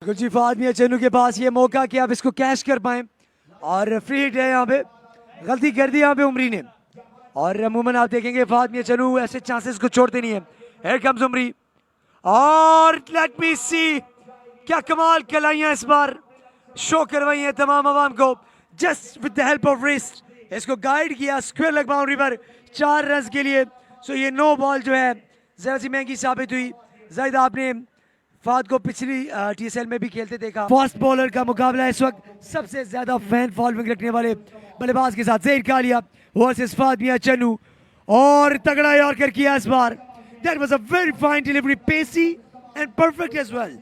बिल्कुल जी, फहद मियां चन्नू के पास ये मौका कि आप इसको कैश कर पाएं और फ्री हिट है यहाँ पे। गलती कर दी यहाँ पे उमरी ने और अमूमन आप देखेंगे फहद मियां चन्नू ऐसे चांसेस को छोड़ते नहीं है। हियर कम्स उमरी और लेट मी सी क्या कमाल कलाइयां इस बार शो करवाई हैं तमाम आवाम को just with the help of wrist. इसको गाइड किया स्क्वायर लेग बाउंड्री पर 4 रन के लिए। सो ये नो बॉल जो है जरा सी महंगी साबित हुई। जाहिद आपने फहद को पिछली टीएसएल में भी खेलते देखा। फास्ट बॉलर का मुकाबला इस वक्त सबसे ज्यादा फैन फॉलोइंग रखने वाले बल्लेबाज के साथ ज़हीर कालिया वर्सेस फहद मियां चन्नू और तगड़ा यॉर्कर किया इस बार। That was a very fine delivery, pacy and perfect as well.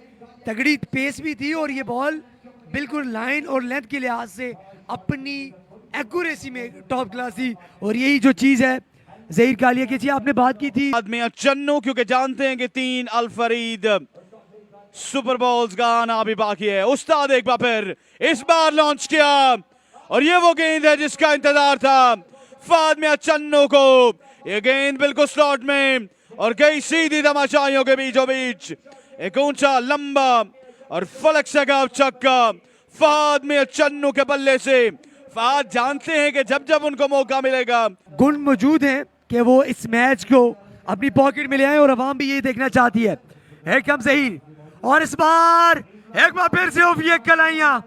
तगड़ी पेस भी थी और ये बॉल बिल्कुल लाइन और लेंथ के लिहाज से अपनी एक्यूरेसी में टॉप क्लास थी। और यही जो चीज है ज़हीर कालिया की थी, आपने बात की थी फहद मियां चन्नू, क्योंकि जानते हैं कि 3 अल फरीद सुपर बॉल्स का आना भी बाकी है। उस्ताद एक बार फिर इस बार लॉन्च किया और ये वो गेंद है जिसका इंतजार था फहद मियां चन्नू को। ये गेंद बिल्कुल स्लॉट में और गई सीधी तमाशाइयों के बीचों बीच। एक ऊंचा लंबा और फलक से गया छक्का फहद मियां चन्नू के बल्ले से। फहद जानते हैं कि जब जब उनको मौका मिलेगा, गुण मौजूद हैं कि वो इस मैच को अपनी पॉकेट में ले आए और अवाम भी यही देखना चाहती है। हियर कम ज़हीर और इस बार एक बार फिर से ओफिया कलाइयां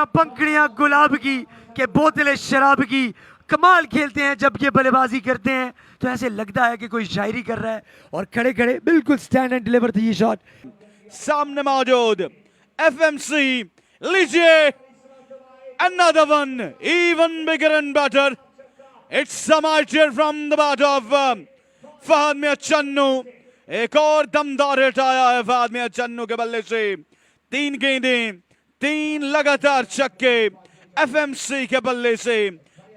पंखड़ियां गुलाब की के बोतलें शराब की। कमाल खेलते हैं जब ये बल्लेबाजी करते हैं तो ऐसे लगता है कि कोई शायरी कर रहा है और खड़े खड़े बिल्कुल स्टैंड एंड डिलीवर थी ये शॉट। सामने मौजूद एफएमसी, लीजिए another one, even bigger and better. It's some cheer from the bat of Fahad Mian Channu. एक और दमदार हिट आया है फहद मियां चन्नू के बल्ले से। 3 गेंदें, 3 लगातार छक्के एफएमसी के बल्ले से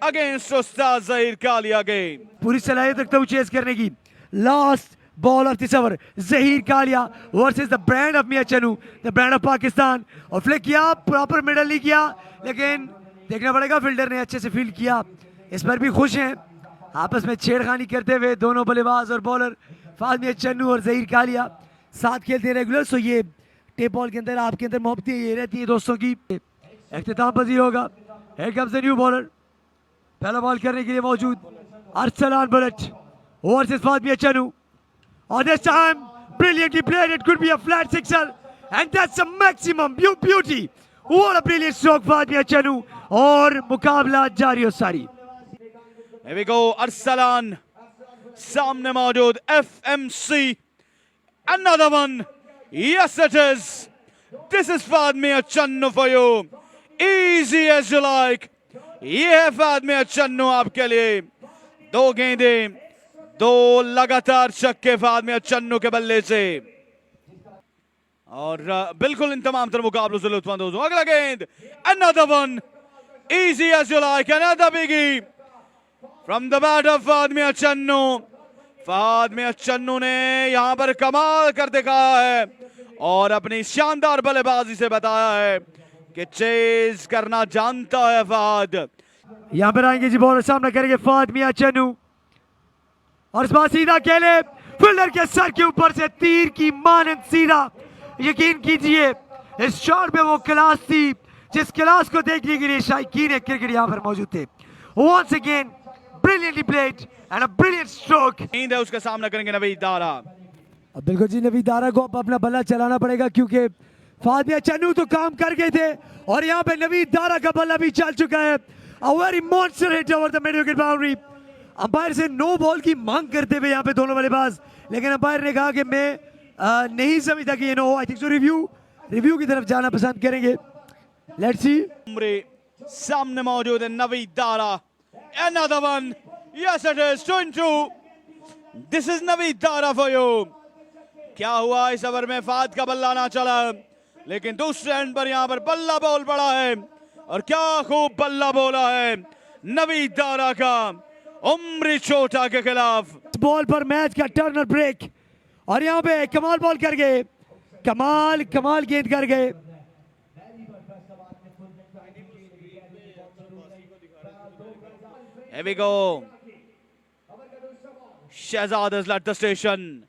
अगेंस्ट उस्ताद ज़हीर कालिया के। पूरी सलाहियत रखता हूँ चेस करने की। Last ball of this over Zaheer Kalia versus the brand of Mian Channu, the brand of Pakistan. और फ्लिक किया, प्रॉपर मिडल नहीं किया, लेकिन देखना पड़ेगा फील्डर ने अच्छे से फील्ड किया। इस पर भी खुश हैं आपस में छेड़खानी करते हुए दोनों बल्लेबाज और बॉलर फहद मियां चन्नू और ज़हीर कालिया साथ खेलते हैं रेगुलर। सो ये टेप बॉल के अंदर आपके अंदर मोहब्बतें ये रहती है दोस्तों की। इख्तिताम पजीर होगा। Here comes the new bowler, पहला बॉल करने के लिए मौजूद अरसलान बुलेट वर्सेस फहद मियां चन्नू। और this time brilliantly played, it could be a flat sixer and that's a maximum beauty. What a brilliant stroke Fahad Mian Channu और मुकाबला जारी और सारी। Here we go, अरसलान सामने मौजूद एफएमसी, another one, yes it is, this is Fahad Mian Channu for you, easy as you like। ये है फहद मियां चन्नू आपके लिए। 2 गेंदें, 2 लगातार छक्के फहद मियां चन्नू के बल्ले से और बिल्कुल इन तमाम तर मुकाबलों से लुत्फानंदोज हूं। अगला गेंद, another one, easy as you like, another biggie from the bat of Fahad Mian Channu. Fahad Mian Channu ने यहां पर कमाल कर दिखाया है और अपनी शानदार बल्लेबाजी से बताया है कि चेज करना जानता है फहद। यहां पर आएंगे जी बॉलर, सामना करेंगे फहद मियां चन्नू और इस बार सीधा खेले फील्डर के सर के ऊपर से तीर की मानंद सीधा। यकीन कीजिए इस शॉट में वो क्लास थी जिस क्लास को देखने के लिए शायकीन क्रिकेट यहां पर मौजूद थे। Once again brilliantly played and a brilliant stroke. गेंद है, उसका सामना करेंगे नवीद दारा। अब बिल्कुल जी नवीद दारा को अब अपना बल्ला चलाना पड़ेगा क्योंकि फहद मियां चन्नू तो काम कर गए थे और यहाँ पे नवीद दारा का बल्ला भी चल चुका है। A very monster hit over the mid wicket boundary. Umpire से नो बॉल की मांग करते हुए यहाँ पे दोनों बल्लेबाज, लेकिन अंपायर ने कहा कि मैं नहीं समझता कि ये no. I think so review की तरफ जाना पसंद करेंगे। Let's see. सामने मौजूद है Naveed Dara, another one, yes it is 2-2, this is Naveed Dara for you। क्या हुआ इस ओवर में, फहद का बल्ला ना चला लेकिन दूसरे एंड पर यहाँ पर बल्ला बॉल पड़ा है और क्या खूब बल्ला बोला है नवीद दारा का उमरी छोटा के खिलाफ। बॉल पर मैच का टर्नर ब्रेक और यहाँ पे कमाल बॉल कर गए, कमाल गेंद कर गए। Here we go, Shahzad has left the station।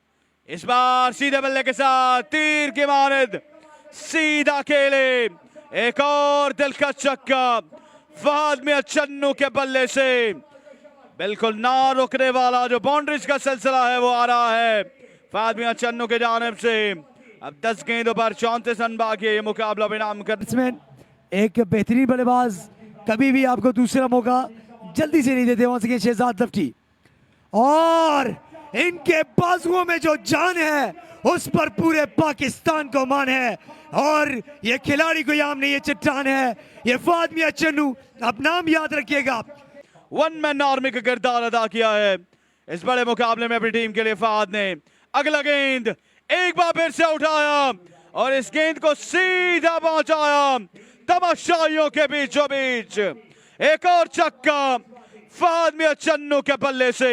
इस बार सीधे बल्ले के साथ तीर की मानद सीधा खेले, एक और दिल का छक्का फहद मियां चन्नू के बल्ले से, बिल्कुल ना रुकने वाला जो बाउंड्रीज का सिलसिला है वो आ रहा है फहद मियां चन्नू के जानिब से। अब 10 गेंदों पर 34 रन बाकी है, ये मुकाबला बेनाम कर। बैट्समैन एक बेहतरीन बल्लेबाज कभी भी आपको दूसरा मौका जल्दी से नहीं देते। वहां से शहजाद लफ्टी, और इनके बाजुओं में जो जान है उस पर पूरे पाकिस्तान को मान है, और ये खिलाड़ी को याम नहीं, ये चट्टान है, ये फहद मियां चन्नू। अब नाम याद रखिएगा। वन मैन आर्मी का किरदार अदा किया है इस बड़े मुकाबले में अपनी टीम के लिए फहद ने। अगला गेंद एक बार फिर से उठाया और इस गेंद को सीधा पहुंचाया तमाशाइयों के बीचों बीच, एक और छक्का फहद मियां चन्नू के बल्ले से।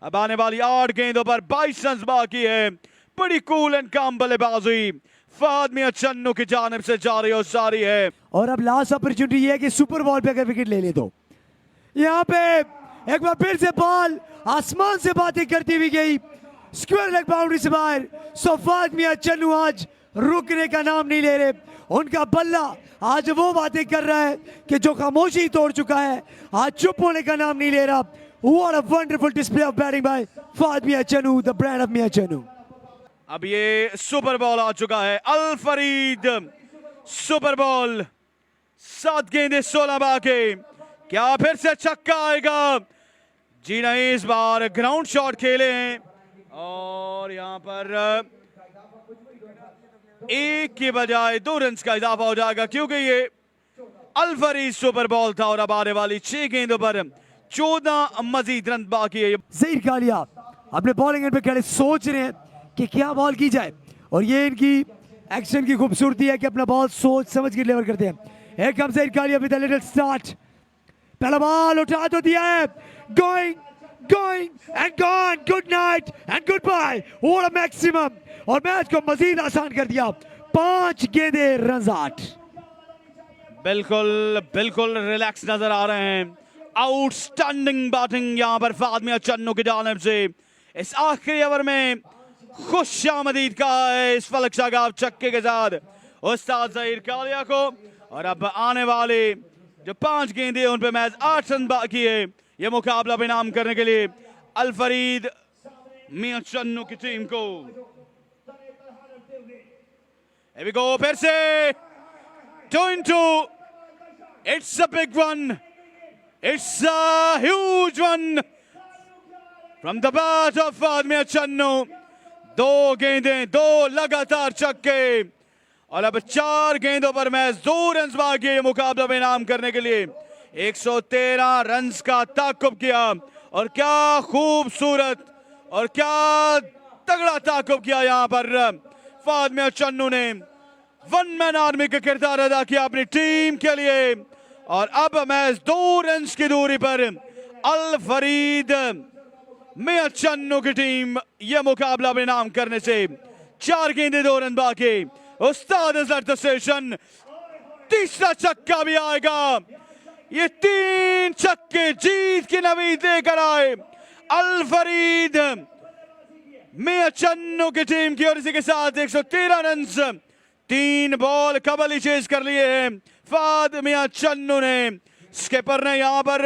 अब आने वाली 8 गेंदों पर 22 रन बाकी है। बड़ी कूल एंड काम बल्लेबाजी फहद मियां चन्नू की जानिब से जारी और सारी है। और अब लास्ट अपॉर्चुनिटी ये है कि सुपर बॉल पे अगर विकेट ले ले तो यहाँ पे एक बार फिर से बॉल आसमान से बातें करती हुई गई, स्क्वायर लेग बाउंड्री से बाहर। सो फहद मियां चन्नू आज रुकने का नाम नहीं ले रहे। उनका बल्ला आज वो बातें कर रहा है कि जो खामोशी तोड़ चुका है, आज चुप होने का नाम नहीं ले रहा। What a wonderful display of batting by Fahad Mian Channu, the brand of मियां चन्नू। अब ये सुपर बॉल आ चुका है, अल फरीद सुपर बॉल, 7 गेंदे 16 बाकी, क्या फिर से छक्का आएगा? जी नहीं, इस बार ग्राउंड शॉट खेले हैं और यहां पर एक के बजाय 2 रन का इजाफा हो जाएगा क्योंकि ये अल फरीद सुपर बॉल था। और अब आने वाली 6 गेंदों पर 14 मजीद रन बाकी है। ज़हीर कालिया अपने बॉलिंग एंड पे खड़े सोच रहे हैं कि क्या बॉल की जाए, और ये इनकी एक्शन की खूबसूरती है कि अपना बॉल सोच समझ के डिलीवर करते हैं। एक come Zaheer Kalia with a little start, पहला बॉल उठा तो दिया है, going going and gone, good night and good bye, what a maximum, और मैच को मजीद आसान कर दिया। 5 गेंदे रन 8। बिल्कुल बिल्कुल रिलैक्स नजर आ रहे हैं। आउटस्टैंडिंग बैटिंग यहां पर फहद मियां चन्नू की जानिब से। इस आखिरी ओवर में खुशामदीद कहा है इस फलक शागाब छक्के के साथ उस्ताद ज़हीर कालिया को। और अब आने वाले जो 5 गेंदे उन पे मैच 8 रन बाकी है, ये मुकाबला बेनाम करने के लिए अल फरीद मियां चन्नू की टीम को। Here we go, फिर से 2-2, it's a big one, it's a huge one from the bat of Fahad Mian Channu. 2 गेंदें, 2 लगातार छक्के, और अब 4 गेंदों पर मैच 2 रन बाकी है मुकाबला में नाम करने के लिए। 113 रन का ताकुब किया, और क्या खूबसूरत और क्या तगड़ा ताकुब किया यहाँ पर फहद मियां चन्नू ने। 1 मैन आर्मी का किरदार अदा किया अपनी टीम के लिए। और अब मैच 2 रन की दूरी पर अल फरीद मियां चन्नू की टीम यह मुकाबला में नाम करने से। 4 गेंदे 2 रन बाकी, उस्ताद अजहर स्टेशन, तीसरा छक्का भी आएगा। ये 3 छक्के जीत की नवीद लेकर आए अल फरीद मियां चन्नू की टीम की, और इसी के साथ 113 रन 3 बॉल कबल ही चेज कर लिए हैं फहद मियां चन्नू ने। स्किपर ने यहां पर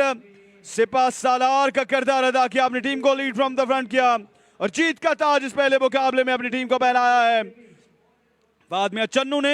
सिपा सालार का किरदार अदा किया, अपनी टीम को लीड फ्रॉम द फ्रंट किया, और जीत का ताज इस पहले मुकाबले में अपनी टीम को पहनाया है फहद मियां चन्नू ने।